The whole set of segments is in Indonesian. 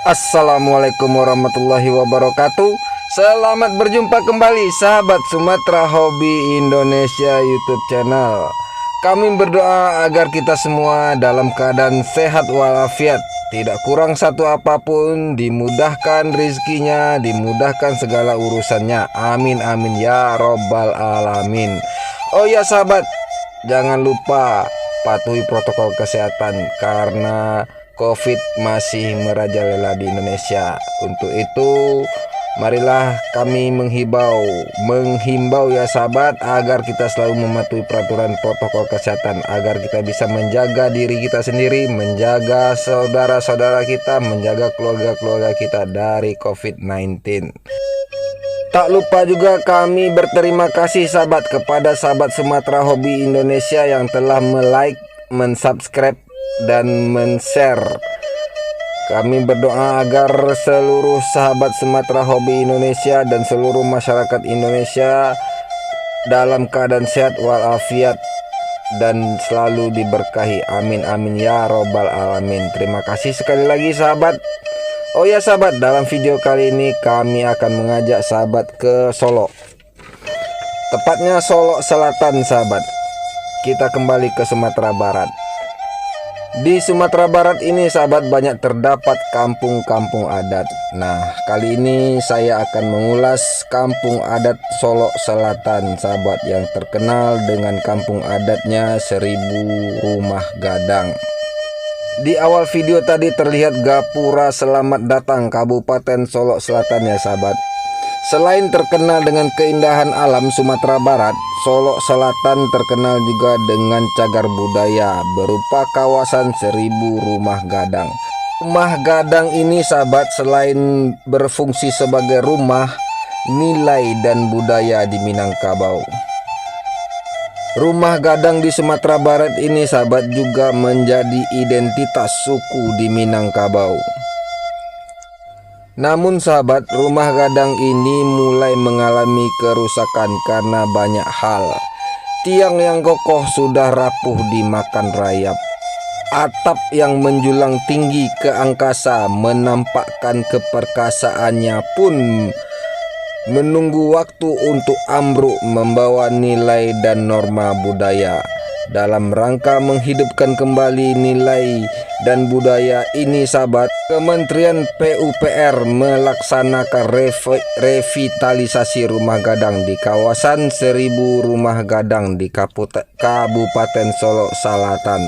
Assalamualaikum warahmatullahi wabarakatuh. Selamat berjumpa kembali sahabat Sumatera Hobi Indonesia YouTube channel. Kami berdoa agar kita semua dalam keadaan sehat walafiat, tidak kurang satu apapun, dimudahkan rezekinya, dimudahkan segala urusannya. Amin amin ya robbal alamin. Oh ya sahabat, jangan lupa patuhi protokol kesehatan karena COVID masih merajalela di Indonesia. Untuk itu, marilah kami menghimbau ya sahabat, agar kita selalu mematuhi peraturan protokol kesehatan, agar kita bisa menjaga diri kita sendiri, menjaga saudara-saudara kita, menjaga keluarga-keluarga kita dari COVID-19. Tak lupa juga kami berterima kasih sahabat kepada sahabat Sumatera Hobi Indonesia yang telah like, mensubscribe, dan men-share. Kami berdoa agar seluruh sahabat Sumatera Hobi Indonesia dan seluruh masyarakat Indonesia dalam keadaan sehat walafiat dan selalu diberkahi. Amin amin ya robbal alamin. Terima kasih sekali lagi sahabat. Oh ya sahabat, dalam video kali ini kami akan mengajak sahabat ke Solo, tepatnya Solo Selatan sahabat. Kita kembali ke Sumatera Barat. Di Sumatera Barat ini sahabat banyak terdapat kampung-kampung adat. Nah, kali ini saya akan mengulas kampung adat Solo Selatan sahabat, yang terkenal dengan kampung adatnya 1000 rumah gadang. Di awal video tadi terlihat Gapura Selamat Datang Kabupaten Solo Selatan ya sahabat. Selain terkenal dengan keindahan alam Sumatera Barat, Solo Selatan terkenal juga dengan cagar budaya berupa kawasan 1000 rumah gadang. Rumah gadang ini sahabat, selain berfungsi sebagai rumah, nilai dan budaya di Minangkabau. Rumah gadang di Sumatera Barat ini sahabat juga menjadi identitas suku di Minangkabau. Namun sahabat, rumah gadang ini mulai mengalami kerusakan karena banyak hal. Tiang yang kokoh sudah rapuh dimakan rayap. Atap yang menjulang tinggi ke angkasa menampakkan keperkasaannya pun menunggu waktu untuk ambruk, membawa nilai dan norma budaya. Dalam rangka menghidupkan kembali nilai dan budaya ini sahabat, Kementerian PUPR melaksanakan revitalisasi rumah gadang di kawasan 1000 rumah gadang di Kabupaten Solo Selatan.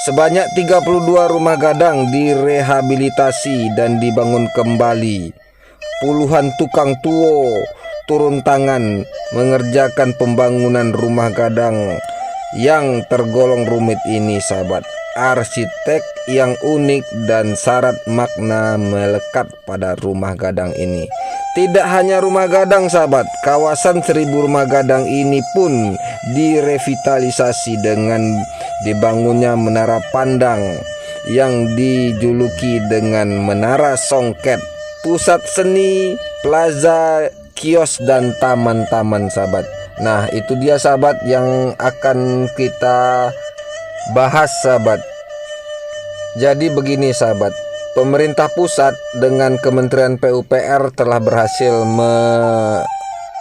Sebanyak 32 rumah gadang direhabilitasi dan dibangun kembali. Puluhan tukang tuo turun tangan mengerjakan pembangunan rumah gadang yang tergolong rumit ini sahabat. Arsitek yang unik dan syarat makna melekat pada rumah gadang ini. Tidak hanya rumah gadang sahabat, kawasan 1000 rumah gadang ini pun direvitalisasi dengan dibangunnya menara pandang yang dijuluki dengan Menara Songket, pusat seni, plaza, kios, dan taman-taman sahabat. Nah, itu dia sahabat yang akan kita bahas sahabat. Jadi begini sahabat, pemerintah pusat dengan Kementerian PUPR telah berhasil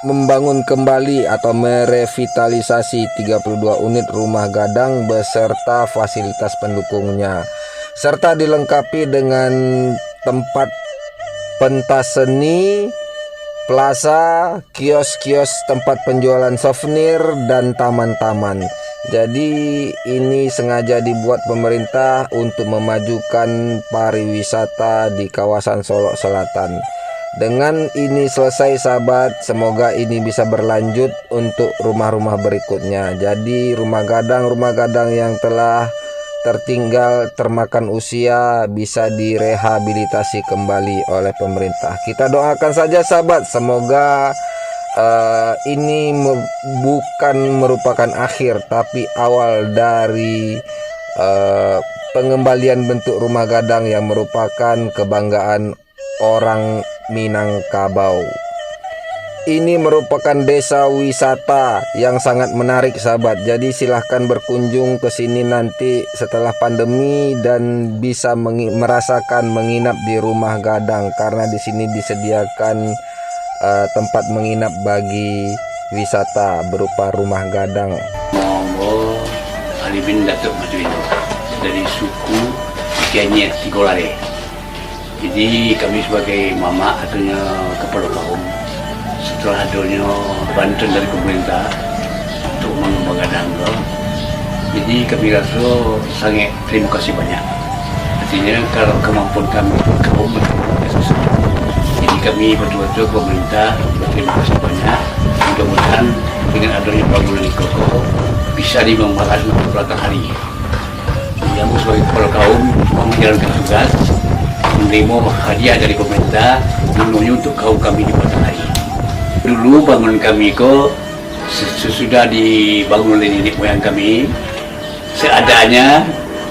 membangun kembali atau merevitalisasi 32 unit rumah gadang beserta fasilitas pendukungnya, serta dilengkapi dengan tempat pentas seni, plaza, kios-kios, tempat penjualan souvenir, dan taman-taman. Jadi ini sengaja dibuat pemerintah untuk memajukan pariwisata di kawasan Solo Selatan. Dengan ini selesai sahabat, semoga ini bisa berlanjut untuk rumah-rumah berikutnya. Jadi rumah gadang yang telah tertinggal, termakan usia, bisa direhabilitasi kembali oleh pemerintah. Kita doakan saja sahabat, semoga ini bukan merupakan akhir tapi awal dari pengembalian bentuk rumah gadang yang merupakan kebanggaan orang Minangkabau. ini merupakan desa wisata yang sangat menarik sahabat. Jadi silahkan berkunjung ke sini nanti setelah pandemi dan bisa merasakan menginap di Rumah Gadang, karena di sini disediakan tempat menginap bagi wisata berupa Rumah Gadang. Monggo Alibin Datuk Matuino dari suku Kianyet Tigolare. Jadi kami sebagai mama artinya kepala kaum, setelah adanya bantuan dari pemerintah untuk mengembangkan Gadang, jadi kami rasa sangat terima kasih banyak. Artinya kalau kemampuan kami kaum jadi kami betul-betul pemerintah berterima kasih banyak. Mudah-mudahan dengan adanya bangunan ini kokoh bisa dimembalas untuk belakang hari. Yang sebagai kepala kaum menjalankan tugas menerima hadiah dari pemerintah menuju untuk kaum kami di belakang hari. Dulu bangunan kami kok sesudah dibangun oleh nenek moyang kami seadanya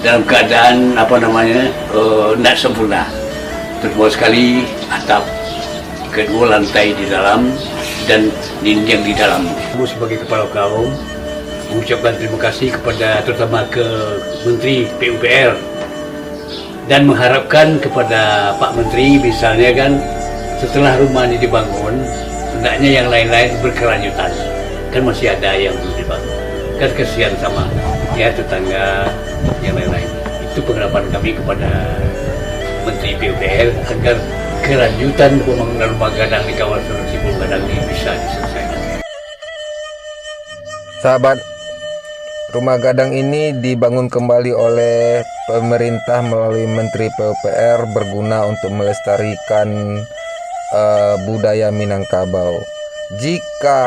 dalam keadaan tidak sempurna. Terbuat sekali atap, kedua lantai di dalam dan dinding di dalam. Aku sebagai kepala kaum mengucapkan terima kasih kepada terutama ke Menteri PUPR dan mengharapkan kepada Pak Menteri misalnya kan setelah rumah ini dibangun hendaknya yang lain-lain berkelanjutan, kan masih ada yang belum dibangun, kan kesian sama ya tetangga yang lain-lain. Itu pengharapan kami kepada Menteri PUPR agar kelanjutan pembangunan Rumah Gadang di kawasan Sibul Gadang ini bisa diselesaikan. Sahabat, Rumah Gadang ini dibangun kembali oleh pemerintah melalui Menteri PUPR berguna untuk melestarikan budaya Minangkabau. Jika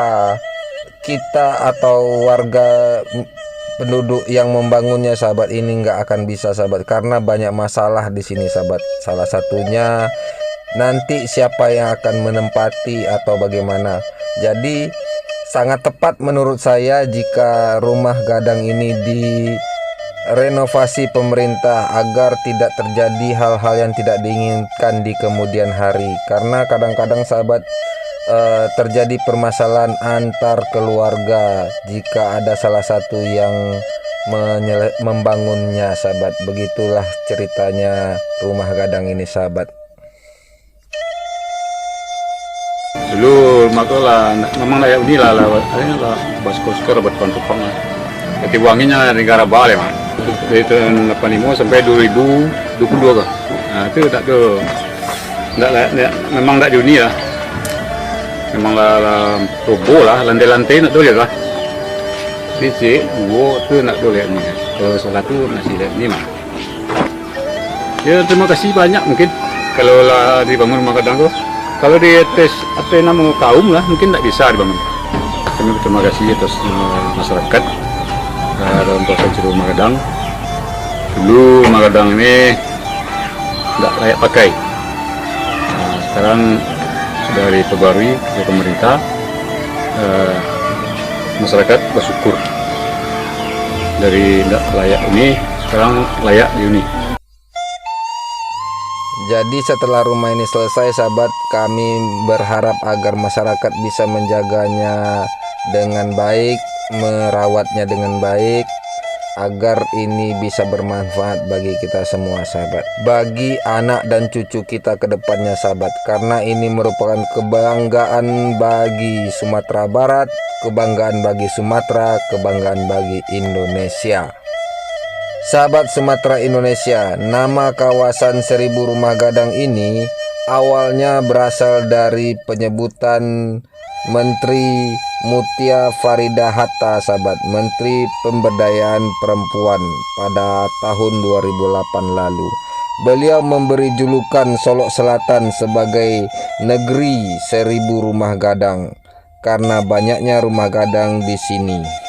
kita atau warga penduduk yang membangunnya sahabat ini nggak akan bisa sahabat, karena banyak masalah di sini sahabat. Salah satunya nanti siapa yang akan menempati atau bagaimana. Jadi sangat tepat menurut saya jika Rumah Gadang ini direnovasi pemerintah agar tidak terjadi hal-hal yang tidak diinginkan di kemudian hari. Karena kadang-kadang sahabat terjadi permasalahan antar keluarga jika ada salah satu yang membangunnya sahabat. Begitulah ceritanya Rumah Gadang ini sahabat. Dulu makola memang layak unilah lah bas koskor buat kontukang lah. Jadi wanginya negara Bali mah. Dari tahun 85 sampai 2022 kah. Nah itu tak tuh. Memang tak di uni lah. Memang lah robo lah, lantai-lantai nak boleh lah. Fisik, dua tu nak boleh ni. Salah tu masih lihat ni mah. Ya terima kasih banyak mungkin kalau lah dibangun Rumah Gadang tu. Kalau di atas nama kaum lah mungkin tak bisa dibangun. Kami berterima kasih atas masyarakat dalam proses Rumah Gadang. Dulu Rumah Gadang ini tidak layak pakai. Nah, sekarang sudah diperbarui oleh pemerintah. Masyarakat bersyukur dari tidak layak ini sekarang layak dihuni. Jadi setelah rumah ini selesai sahabat, kami berharap agar masyarakat bisa menjaganya dengan baik, merawatnya dengan baik, agar ini bisa bermanfaat bagi kita semua sahabat, bagi anak dan cucu kita ke depannya sahabat. Karena ini merupakan kebanggaan bagi Sumatera Barat, kebanggaan bagi Sumatera, kebanggaan bagi Indonesia. Sahabat Sumatera Indonesia, nama kawasan 1000 Rumah Gadang ini awalnya berasal dari penyebutan Menteri Mutia Farida Hatta sahabat, Menteri Pemberdayaan Perempuan pada tahun 2008 lalu. Beliau memberi julukan Solok Selatan sebagai negeri 1000 Rumah Gadang karena banyaknya rumah gadang di sini.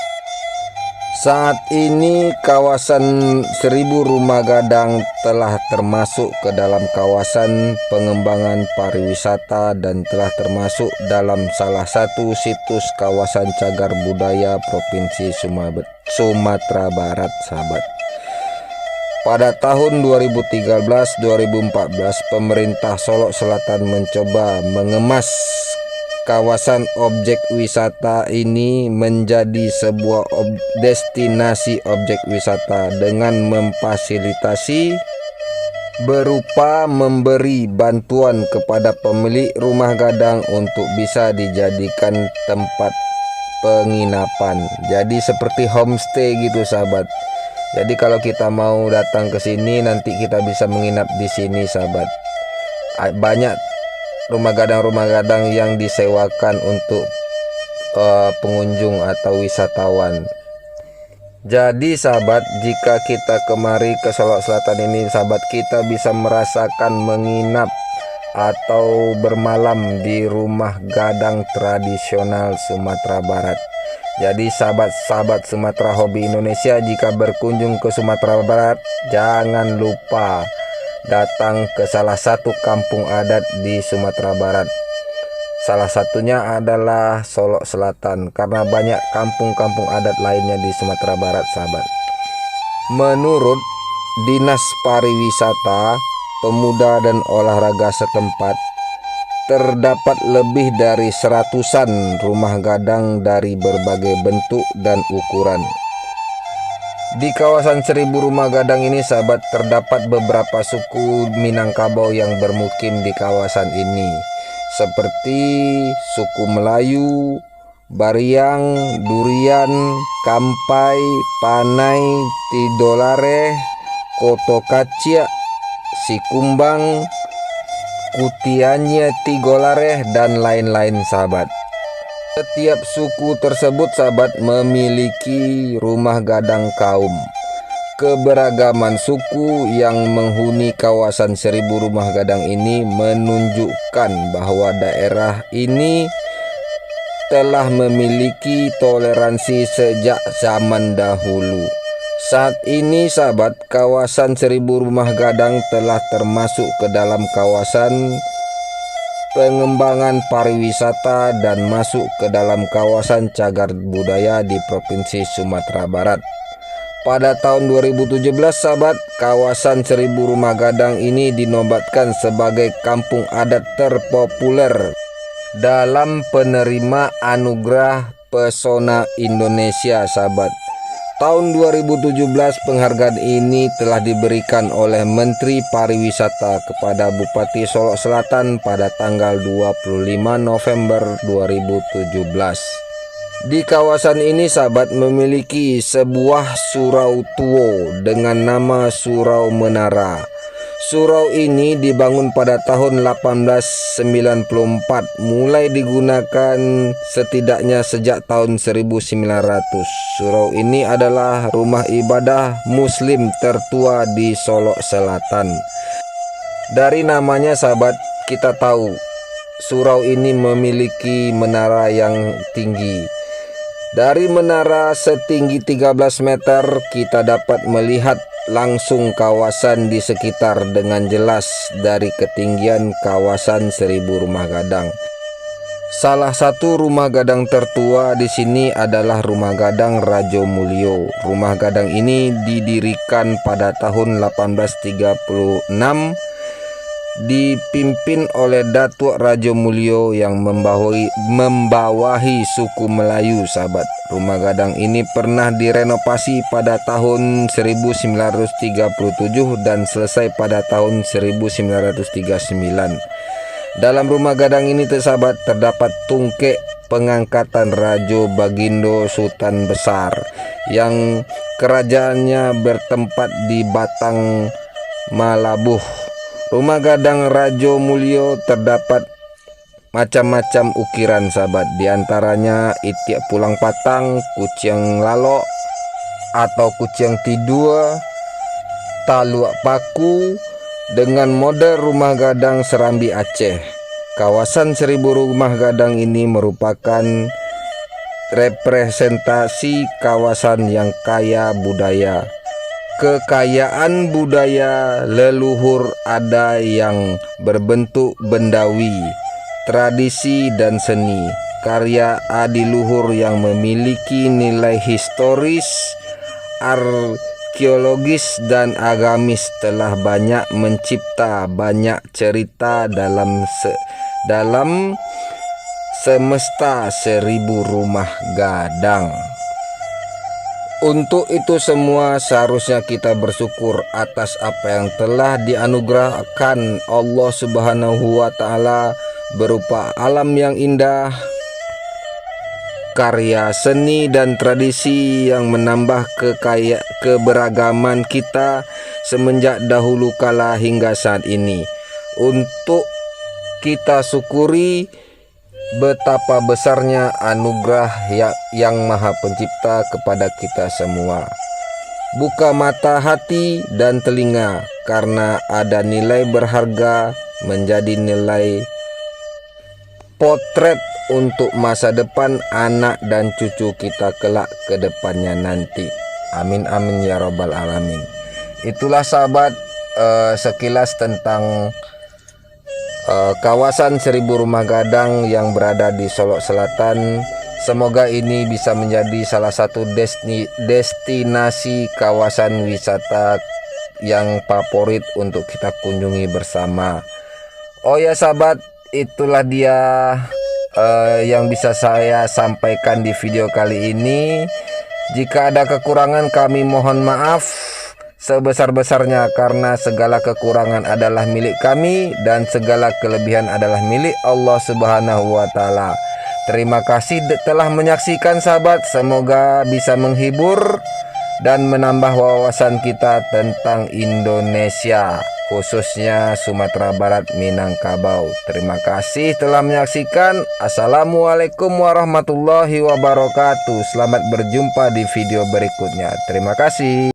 Saat ini kawasan 1000 Rumah Gadang telah termasuk ke dalam kawasan pengembangan pariwisata dan telah termasuk dalam salah satu situs kawasan cagar budaya Provinsi Sumatera Barat sahabat. Pada tahun 2013-2014 pemerintah Solok Selatan mencoba mengemas kawasan objek wisata ini menjadi sebuah destinasi objek wisata dengan memfasilitasi berupa memberi bantuan kepada pemilik rumah gadang untuk bisa dijadikan tempat penginapan. Jadi seperti homestay gitu sahabat. Jadi kalau kita mau datang ke sini nanti kita bisa menginap di sini sahabat. Banyak rumah gadang yang disewakan untuk pengunjung atau wisatawan. Jadi sahabat, jika kita kemari ke Solok Selatan ini sahabat, kita bisa merasakan menginap atau bermalam di rumah gadang tradisional Sumatera Barat. Jadi sahabat-sahabat Sumatera Hobi Indonesia, jika berkunjung ke Sumatera Barat jangan lupa datang ke salah satu kampung adat di Sumatera Barat. Salah satunya adalah Solok Selatan, karena banyak kampung-kampung adat lainnya di Sumatera Barat sahabat. Menurut Dinas Pariwisata, Pemuda dan Olahraga setempat, terdapat lebih dari 100-an rumah gadang dari berbagai bentuk dan ukuran. Di kawasan 1000 rumah gadang ini sahabat, terdapat beberapa suku Minangkabau yang bermukim di kawasan ini, seperti suku Melayu, Bariang, Durian, Kampai, Panai, Tidolare, Kotokacia, Sikumbang, Kutianya, Tigolare, dan lain-lain sahabat. Setiap suku tersebut sahabat memiliki rumah gadang kaum. Keberagaman suku yang menghuni kawasan 1000 rumah gadang ini menunjukkan bahwa daerah ini telah memiliki toleransi sejak zaman dahulu. Saat ini sahabat, kawasan 1000 rumah gadang telah termasuk ke dalam kawasan pengembangan pariwisata dan masuk ke dalam kawasan cagar budaya di Provinsi Sumatera Barat. Pada tahun 2017 sahabat, kawasan 1000 rumah gadang ini dinobatkan sebagai kampung adat terpopuler dalam penerima anugerah Pesona Indonesia sahabat. Tahun 2017 penghargaan ini telah diberikan oleh Menteri Pariwisata kepada Bupati Solok Selatan pada tanggal 25 November 2017. Di kawasan ini sahabat memiliki sebuah surau tua dengan nama Surau Menara. Surau ini dibangun pada tahun 1894, mulai digunakan setidaknya sejak tahun 1900. Surau ini adalah rumah ibadah Muslim tertua di Solok Selatan. Dari namanya sahabat, kita tahu surau ini memiliki menara yang tinggi. Dari menara setinggi 13 meter kita dapat melihat langsung kawasan di sekitar dengan jelas dari ketinggian kawasan 1000 rumah gadang. Salah satu rumah gadang tertua di sini adalah Rumah Gadang Rajo Mulyo. Rumah gadang ini didirikan pada tahun 1836, dipimpin oleh Datuk Rajo Mulyo yang membawahi suku Melayu sahabat. Rumah gadang ini pernah direnovasi pada tahun 1937 dan selesai pada tahun 1939. Dalam rumah gadang ini sahabat terdapat tungkek pengangkatan Rajo Bagindo Sultan Besar yang kerajaannya bertempat di Batang Malabuh. Rumah gadang Rajo Mulyo terdapat macam-macam ukiran sahabat, diantaranya itiak pulang patang, kucing lalok atau kucing tidur, taluak paku, dengan model rumah gadang Serambi Aceh. Kawasan 1000 rumah gadang ini merupakan representasi kawasan yang kaya budaya. Kekayaan budaya leluhur ada yang berbentuk bendawi, tradisi dan seni, karya adiluhur yang memiliki nilai historis, arkeologis dan agamis telah banyak mencipta banyak cerita dalam semesta 1000 rumah gadang. Untuk itu semua seharusnya kita bersyukur atas apa yang telah dianugerahkan Allah Subhanahu wa Ta'ala berupa alam yang indah, karya seni dan tradisi yang menambah keberagaman kita semenjak dahulu kala hingga saat ini. Untuk kita syukuri betapa besarnya anugerah yang Maha Pencipta kepada kita semua. Buka mata hati dan telinga, karena ada nilai berharga menjadi nilai potret untuk masa depan anak dan cucu kita kelak ke depannya nanti. Amin amin ya rabbal alamin. Itulah sahabat sekilas tentang kawasan 1000 rumah gadang yang berada di Solok Selatan. Semoga ini bisa menjadi salah satu destinasi kawasan wisata yang favorit untuk kita kunjungi bersama. Oh ya sahabat, itulah dia yang bisa saya sampaikan di video kali ini. Jika ada kekurangan kami mohon maaf sebesar-besarnya, karena segala kekurangan adalah milik kami dan segala kelebihan adalah milik Allah Subhanahu wa Ta'ala. Terima kasih telah menyaksikan sahabat, semoga bisa menghibur dan menambah wawasan kita tentang Indonesia, khususnya Sumatera Barat, Minangkabau. Terima kasih telah menyaksikan. Assalamualaikum warahmatullahi wabarakatuh. Selamat berjumpa di video berikutnya. Terima kasih.